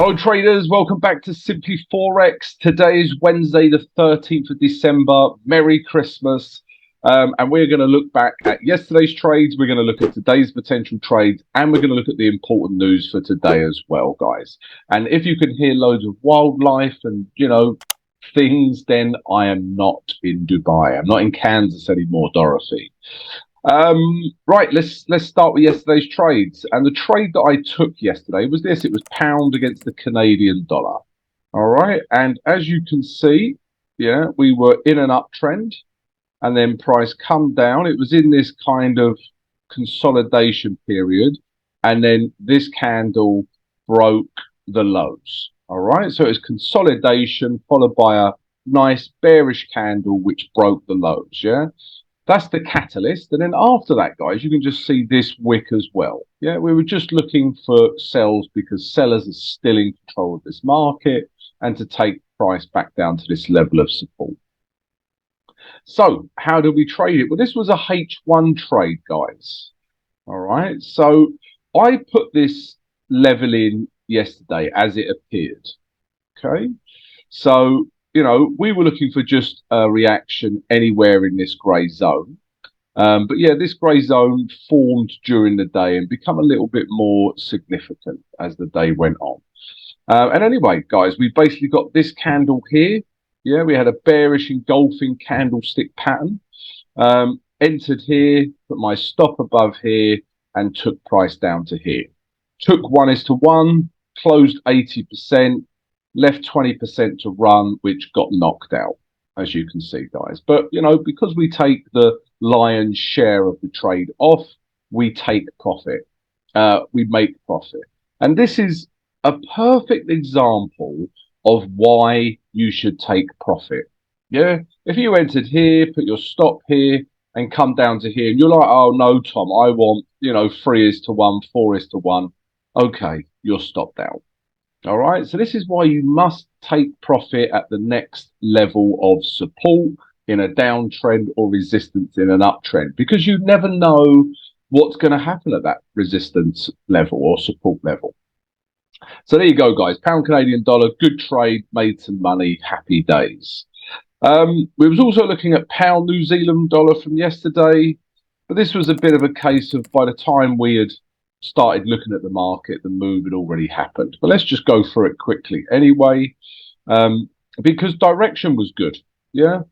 Hello traders, welcome back to Simply Forex. Today is Wednesday the 13th of December. Merry Christmas. And we're going to look back at yesterday's trades, we're going to look at today's potential trades, and we're going to look at the important news for today as well, guys. And if you can hear loads of wildlife and, things, then I am not in Dubai. I'm not in Kansas anymore, Dorothy. Right, let's start with yesterday's trades. And the trade that I took yesterday was this. It was pound against the Canadian dollar. All right, and as you can see, we were in an uptrend, and then price come down. It was in this kind of consolidation period, and then this candle broke the lows. All right, so it was consolidation followed by a nice bearish candle which broke the lows. Yeah. That's the catalyst. And then after that, guys, you can just see this wick as well. Yeah, we were just looking for sells because sellers are still in control of this market and to take price back down to this level of support. So how do we trade it? Well, this was a H1 trade, guys. All right. So I put this level in yesterday as it appeared. Okay. So we were looking for just a reaction anywhere in this grey zone. But yeah, this grey zone formed during the day and become a little bit more significant as the day went on. And anyway, guys, we basically got this candle here. Yeah, we had a bearish engulfing candlestick pattern. Entered here, put my stop above here, and took price down to here. Took 1:1, closed 80%. Left 20% to run, which got knocked out, as you can see, guys. But, because we take the lion's share of the trade off, we take profit. We make profit. And this is a perfect example of why you should take profit. Yeah. If you entered here, put your stop here, and come down to here, and you're like, oh, no, Tom, I want, 3:1, 4:1. Okay, you're stopped out. All right, so this is why you must take profit at the next level of support in a downtrend or resistance in an uptrend, because you never know what's going to happen at that resistance level or support level. So there you go, guys. Pound Canadian dollar, good trade, made some money, happy days. We was also looking at pound New Zealand dollar from yesterday, but this was a bit of a case of by the time we had started looking at the market, the move had already happened. But let's just go through it quickly anyway, because direction was good. Yeah.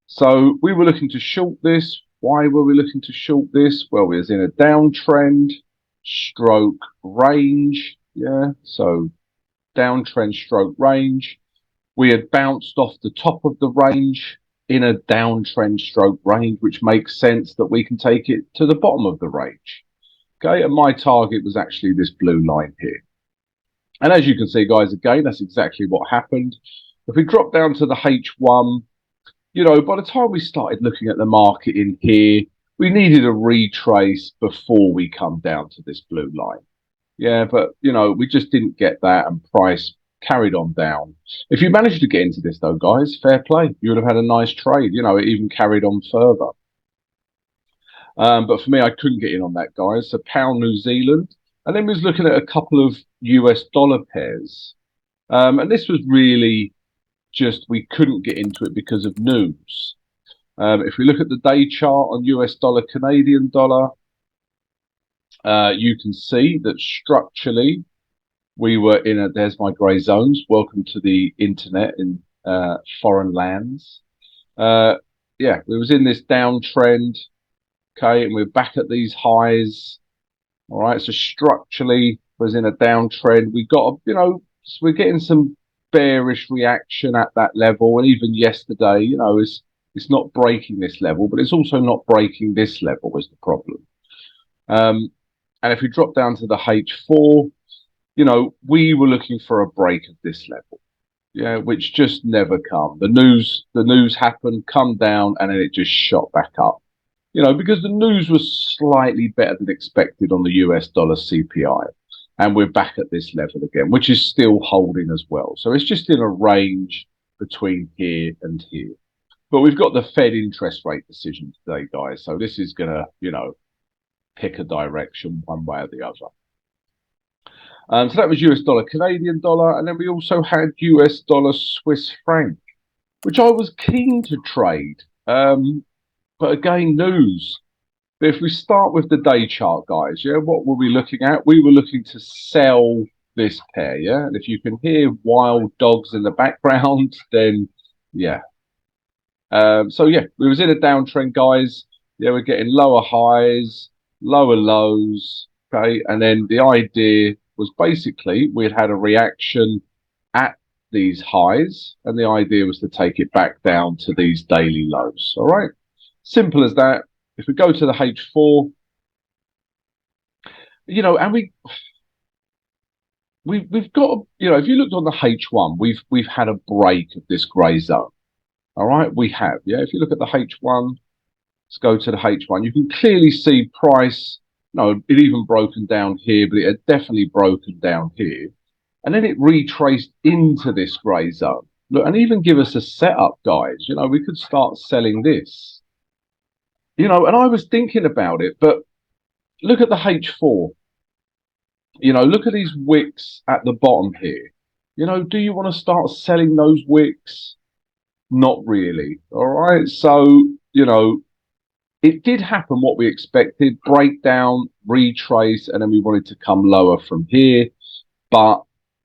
So we were looking to short this. Why were we looking to short this? Well, we was in a downtrend stroke range. Yeah. So downtrend stroke range. We had bounced off the top of the range in a downtrend stroke range, which makes sense that we can take it to the bottom of the range. Okay, and my target was actually this blue line here. And as you can see, guys, again, that's exactly what happened. If we drop down to the H1, by the time we started looking at the market in here, we needed a retrace before we come down to this blue line. Yeah, but, we just didn't get that, and price carried on down. If you managed to get into this, though, guys, fair play. You would have had a nice trade. It even carried on further. But for me, I couldn't get in on that, guys. So pound New Zealand. And then we was looking at a couple of US dollar pairs. And this was really just, we couldn't get into it because of news. If we look at the day chart on US dollar, Canadian dollar, you can see that structurally, we were in a, there's my grey zones. Welcome to the internet in foreign lands. We was in this downtrend. Okay, and we're back at these highs. All right, so structurally was in a downtrend. We got, so we're getting some bearish reaction at that level, and even yesterday, it's not breaking this level, but it's also not breaking this level is the problem. And if we drop down to the H4, we were looking for a break of this level, which just never come. The news happened, come down, and then it just shot back up. Because the news was slightly better than expected on the US dollar CPI. And we're back at this level again, which is still holding as well. So it's just in a range between here and here. But we've got the Fed interest rate decision today, guys. So this is going to, pick a direction one way or the other. So that was US dollar, Canadian dollar, and then we also had US dollar, Swiss franc, which I was keen to trade. But again, news. But if we start with the day chart, guys, yeah, what were we looking at? We were looking to sell this pair, yeah. And if you can hear wild dogs in the background, then yeah. So yeah, we was in a downtrend, guys. Yeah, we're getting lower highs, lower lows. Okay, and then the idea was basically we'd had a reaction at these highs, and the idea was to take it back down to these daily lows. All right, simple as that. If we go to the H4, you know, and we've got, you know, if you looked on the H1, we've had a break of this grey zone. All right, we have, yeah. If you look at the H1, let's go to the H1. You can clearly see price. No, it even broken down here, but it had definitely broken down here, and then it retraced into this grey zone. Look, and even give us a setup, guys. You know, we could start selling this. You know, and I was thinking about it, but look at the H4. You know, look at these wicks at the bottom here. You know, do you want to start selling those wicks? Not really. All right. So, you know, it did happen what we expected, breakdown, retrace, and then we wanted to come lower from here. But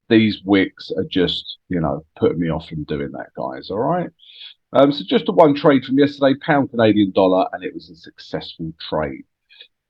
these wicks are just, you know, putting me off from doing that, guys. All right. So just a one trade from yesterday, pound Canadian dollar, and it was a successful trade.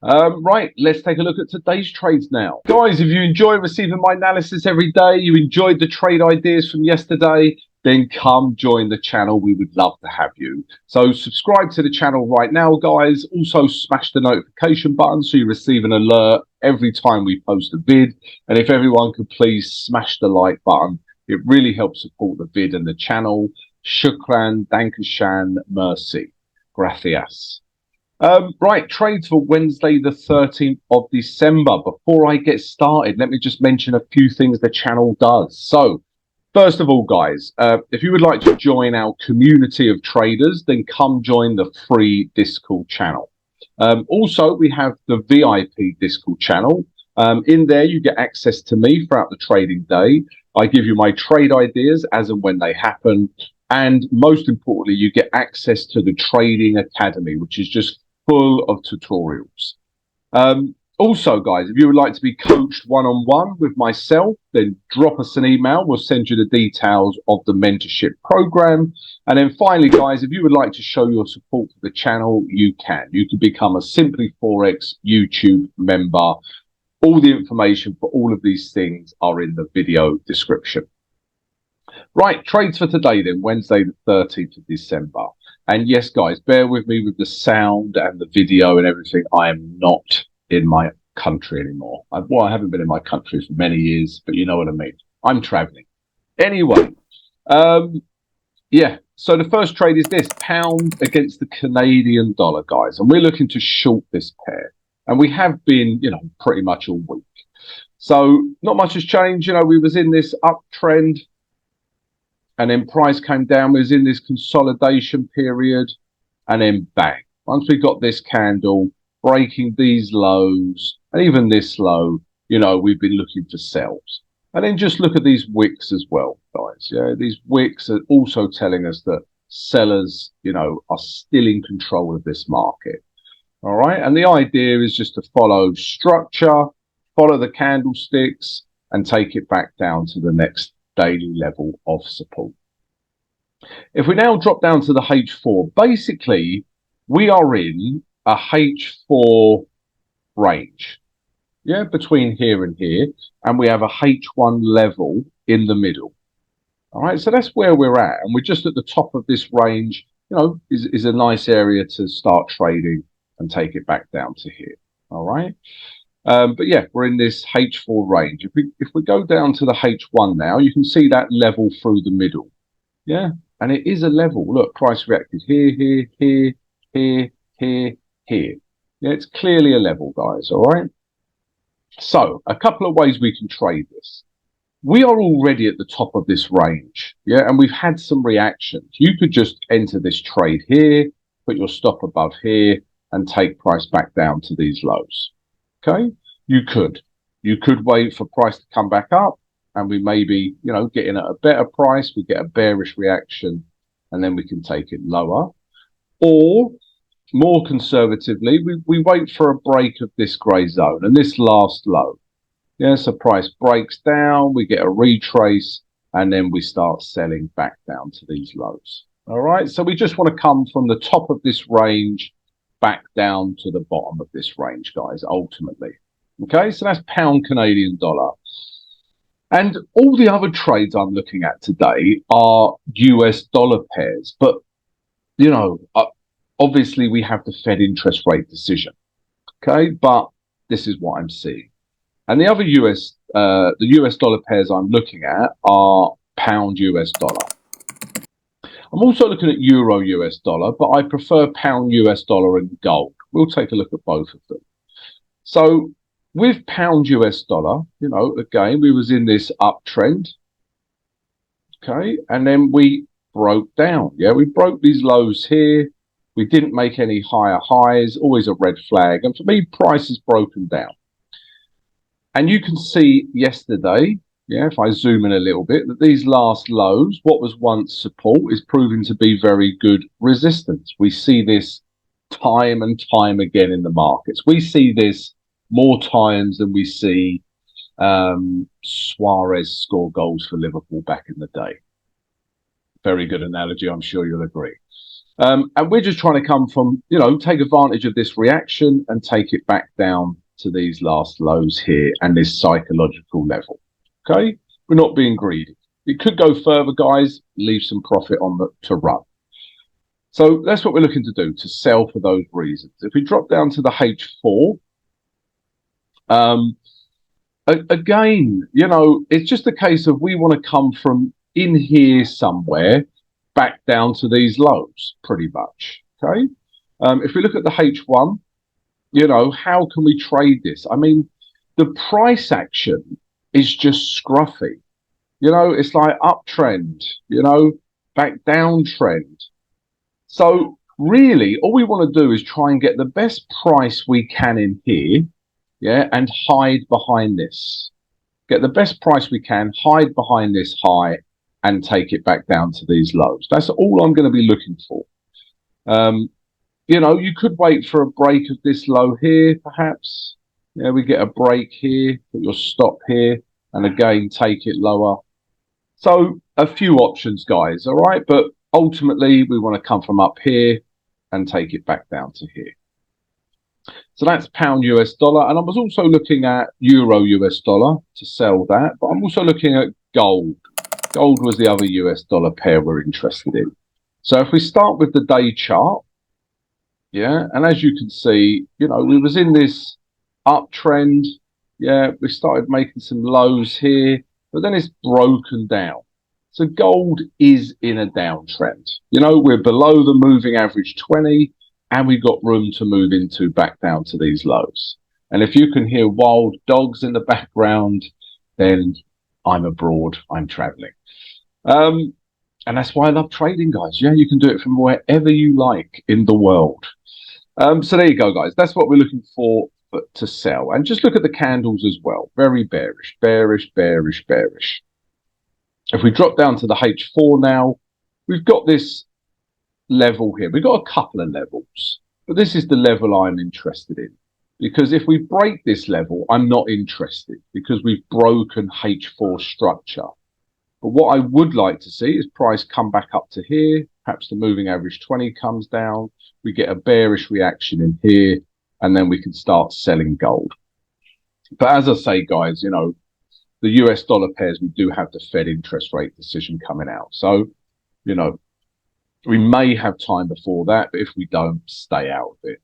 Right, let's take a look at today's trades now. Guys, if you enjoy receiving my analysis every day, you enjoyed the trade ideas from yesterday, then come join the channel. We would love to have you. So subscribe to the channel right now, guys. Also smash the notification button so you receive an alert every time we post a vid. And if everyone could please smash the like button, it really helps support the vid and the channel. Shukran, Dankeschön, Mercy. Gracias. Right, trades for Wednesday, the 13th of December. Before I get started, let me just mention a few things the channel does. So, first of all, guys, if you would like to join our community of traders, then come join the free Discord channel. Also, we have the VIP Discord channel. In there, you get access to me throughout the trading day. I give you my trade ideas as and when they happen. And most importantly, you get access to the Trading Academy, which is just full of tutorials. Also, guys, if you would like to be coached one-on-one with myself, then drop us an email. We'll send you the details of the mentorship program. And then finally, guys, if you would like to show your support for the channel, you can. You can become a Simply Forex YouTube member. All the information for all of these things are in the video description. Right, trades for today then, Wednesday the 13th of December. And yes, guys, bear with me with the sound and the video and everything. I am not in my country anymore. Well, I haven't been in my country for many years, but you know what I mean. I'm traveling. Anyway, yeah, so the first trade is this, pound against the Canadian dollar, guys. And we're looking to short this pair. And we have been, you know, pretty much all week. So not much has changed. You know, we was in this uptrend. And then price came down, we was in this consolidation period, and then bang. Once we got this candle, breaking these lows, and even this low, you know, we've been looking for sells. And then just look at these wicks as well, guys. Yeah, these wicks are also telling us that sellers, you know, are still in control of this market. All right, and the idea is just to follow structure, follow the candlesticks, and take it back down to the next daily level of support. If we now drop down to the H4, basically we are in a H4 range, yeah, between here and here, and we have a H1 level in the middle. All right, so that's where we're at, and we're just at the top of this range. You know, is a nice area to start trading and take it back down to here. All right. But yeah, we're in this H4 range. If we go down to the H1 now, you can see that level through the middle. Yeah, and it is a level. Look, price reacted here, here, here, here, here, here. Yeah, it's clearly a level, guys. All right. So a couple of ways we can trade this. We are already at the top of this range. Yeah, and we've had some reactions. You could just enter this trade here, put your stop above here, and take price back down to these lows. Okay, you could. You could wait for price to come back up, and we maybe, get in at a better price. We get a bearish reaction, and then we can take it lower. Or more conservatively, we wait for a break of this grey zone and this last low. Yeah, so price breaks down, we get a retrace, and then we start selling back down to these lows. All right, so we just want to come from the top of this range back down to the bottom of this range, guys, ultimately. Okay, so that's pound Canadian dollar. And all the other trades I'm looking at today are US dollar pairs. But, obviously we have the Fed interest rate decision. Okay, but this is what I'm seeing. And the other the US dollar pairs I'm looking at are pound US dollar. I'm also looking at euro US dollar, but I prefer pound US dollar and gold. We'll take a look at both of them. So with pound US dollar, again, we was in this uptrend. Okay, and then we broke down. Yeah, we broke these lows here. We didn't make any higher highs, always a red flag. And for me, price has broken down. And you can see yesterday, if I zoom in a little bit, that these last lows, what was once support, is proving to be very good resistance. We see this time and time again in the markets. We see this more times than we see Suarez score goals for Liverpool back in the day. Very good analogy, I'm sure you'll agree. And we're just trying to come from, take advantage of this reaction and take it back down to these last lows here and this psychological level. Okay, we're not being greedy. It could go further, guys. Leave some profit on to run. So that's what we're looking to do, to sell for those reasons. If we drop down to the H4, again, it's just a case of we want to come from in here somewhere back down to these lows, pretty much. Okay, if we look at the H1, how can we trade this? I mean, the price action is just scruffy. It's like uptrend, back downtrend. So really, all we want to do is try and get the best price we can in here, and hide behind this. Get the best price we can, hide behind this high, and take it back down to these lows. That's all I'm going to be looking for. You could wait for a break of this low here, perhaps. We get a break here, put your stop here, and again, take it lower. So a few options, guys, all right? But ultimately, we want to come from up here and take it back down to here. So that's pound US dollar. And I was also looking at euro US dollar to sell that. But I'm also looking at gold. Gold was the other US dollar pair we're interested in. So if we start with the day chart, and as you can see, we was in this uptrend. We started making some lows here, but then it's broken down. So gold is in a downtrend. We're below the moving average 20, and we've got room to move into back down to these lows. And if you can hear wild dogs in the background, then I'm abroad, I'm traveling. And that's why I love trading, guys. You can do it from wherever you like in the world. So there you go, guys. That's what we're looking for to sell. And just look at the candles as well. Very bearish, bearish, bearish, bearish. If we drop down to the H4 now, we've got this level here. We've got a couple of levels, but this is the level I'm interested in. Because if we break this level, I'm not interested because we've broken H4 structure. But what I would like to see is price come back up to here. Perhaps the moving average 20 comes down. We get a bearish reaction in here, and then we can start selling gold. But as I say, guys, the US dollar pairs, we do have the Fed interest rate decision coming out. So, we may have time before that, but if we don't, stay out of it.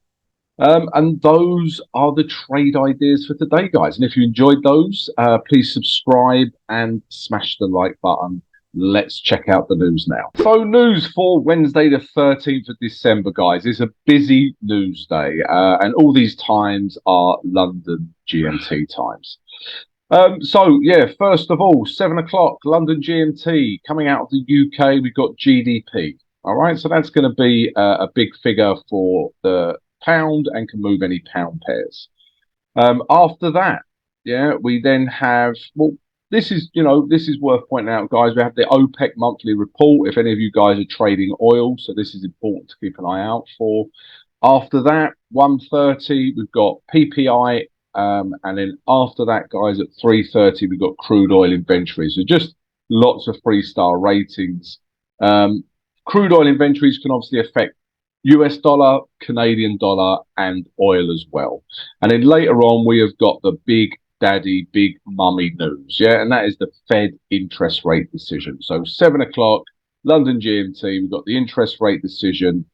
And those are the trade ideas for today, guys. And if you enjoyed those, please subscribe and smash the like button. Let's check out the news now. So news for Wednesday, the 13th of December, guys. It's a busy news day. And all these times are London GMT times. First of all, 7 o'clock, London GMT. Coming out of the UK, we've got GDP. All right, so that's going to be a big figure for the pound and can move any pound pairs. After that, Yeah, we then have, well, this is, this is worth pointing out, guys. We have the OPEC monthly report. If any of you guys are trading oil, so this is important to keep an eye out for. After that, 1:30, we've got PPI, and then after that, guys, at 3:30, we've got crude oil inventories. So just lots of three-star ratings. Um, Crude oil inventories can obviously affect US dollar, Canadian dollar, and oil as well. And then later on, we have got the big daddy, big mummy news. Yeah, and that is the Fed interest rate decision. So 7 o'clock, London GMT, we've got the interest rate decision,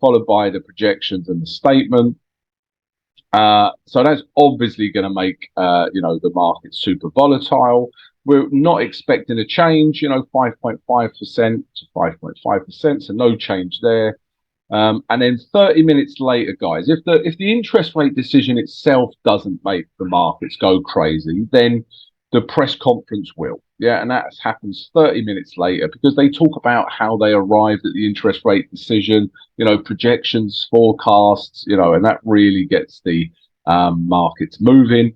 followed by the projections and the statement. So that's obviously going to make, the market super volatile. We're not expecting a change, 5.5% to 5.5%, so no change there. And then 30 minutes later, guys, if the interest rate decision itself doesn't make the markets go crazy, then the press conference will. Yeah, and that happens 30 minutes later because they talk about how they arrived at the interest rate decision, projections, forecasts, and that really gets the markets moving.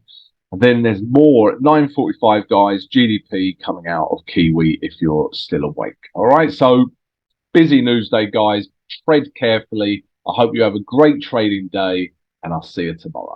And then there's more at 9:45, guys. GDP coming out of Kiwi if you're still awake. All right, so busy news day, guys. Tread carefully. I hope you have a great trading day, and I'll see you tomorrow.